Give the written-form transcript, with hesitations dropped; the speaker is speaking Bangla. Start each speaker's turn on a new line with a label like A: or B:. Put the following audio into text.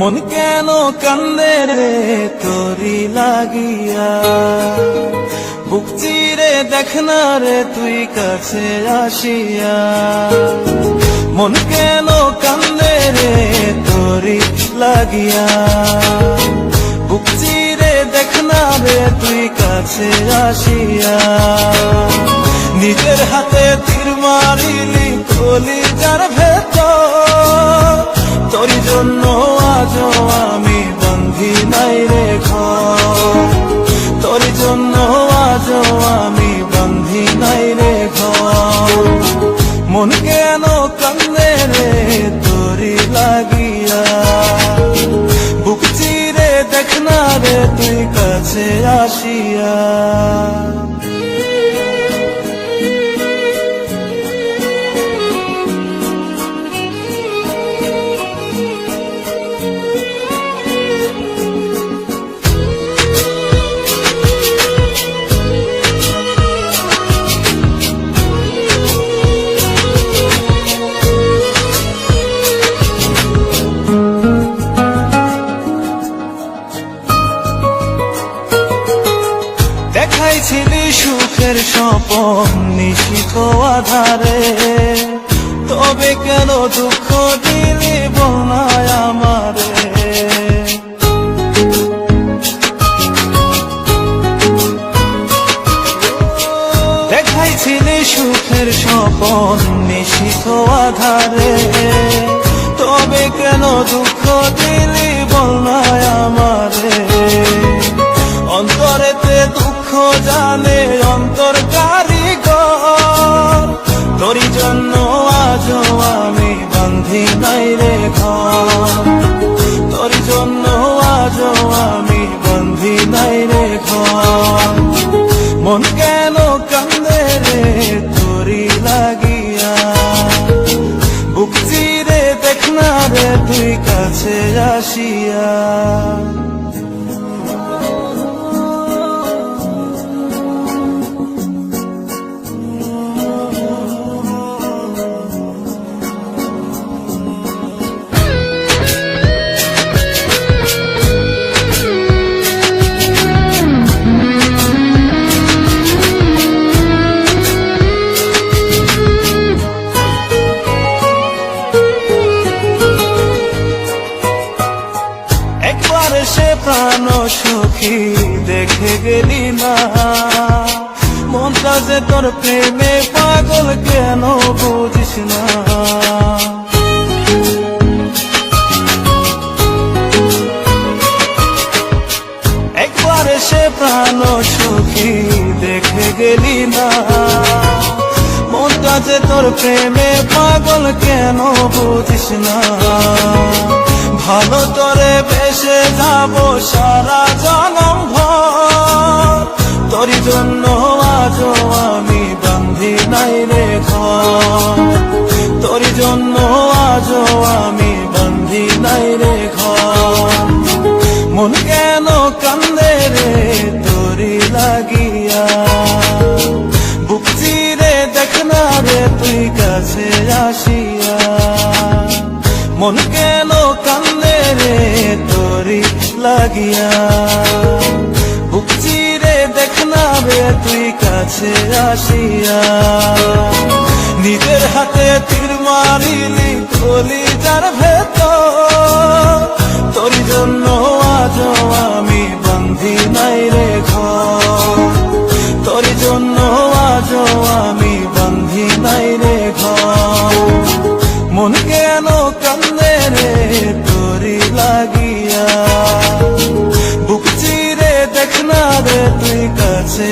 A: মন কেন কান্দে রে তোরি লাগিয়া, বুক চিরে দেখ না রে তুই কাছে আসিয়া। মন কেন কান্দে রে তোরি লাগিয়া, বুক চিরে দেখ না রে তুই কাছে আসিয়া। নিজের হাতে তীর মারিলি কলিজার ভেতর, তোর জন্য আজও আমি বন্ধি নাই রে ঘর, তোর জন্য আজও আমি বন্ধি নাই রে ঘর। মন কেন কান্দে রে তোরি লাগিয়া, বুক চিরে দেখ না রে তুই কাছে আসিয়া। দেখাইছিলি সুখের স্বপন নিশিত আধারে, তবে কেন দুঃখ দিলি বলনায় আমারে। দেখাইছিলি সুখের স্বপন নিশিত আধারে, তবে কেন দুঃখ দিলি বলনায় আমারে। অন্তরেতে দুঃখ জানে অন্তর কারিগর, তোরি জন্য আজও আমি বন্ধি নাই রে ঘর, তোরি জন্য আজও আমি বন্ধি নাই রে ঘর। মন কেন কান্দে রে তোরি লাগিয়া, বুক চিরে দেখ না রে তুই কাছে আসিয়া। সে প্রাণ সখী দেখে গেলি না, মনটা যে তোর প্রেমে পাগল কেন বুঝিস না। একবার সে প্রাণ সখী দেখে গেলি না, মনটা যে তোর প্রেমে পাগল কেন বুঝিস না। ভালো তোরে বেসে যাব সারা জনম ভর, তোর জন্য আজও আমি বন্ধি নাই রে ঘর, তোর জন্য আজও আমি বন্ধি নাই রে ঘর। মন কেন কান্দে রে তোরি লাগিয়া, বুক চিরে দেখ না রে তুই কাছে আসিয়া। মন কেন কান্দে রে তোরি লাগিয়া, বুক চিরে দেখ না রে তুই কাছে আসিয়া। নিজের হাতে তীর মারিলি কলিজার ভেতর, তোর জন্য আজও আমি বন্ধি নাই রে ঘর, তোর জন্য আজও আমি বন্ধি নাই রে ঘর। মন কেন কান্দে রে তোরি লাগিয়া, বুক চিরে দেখ না রে তুই কাছে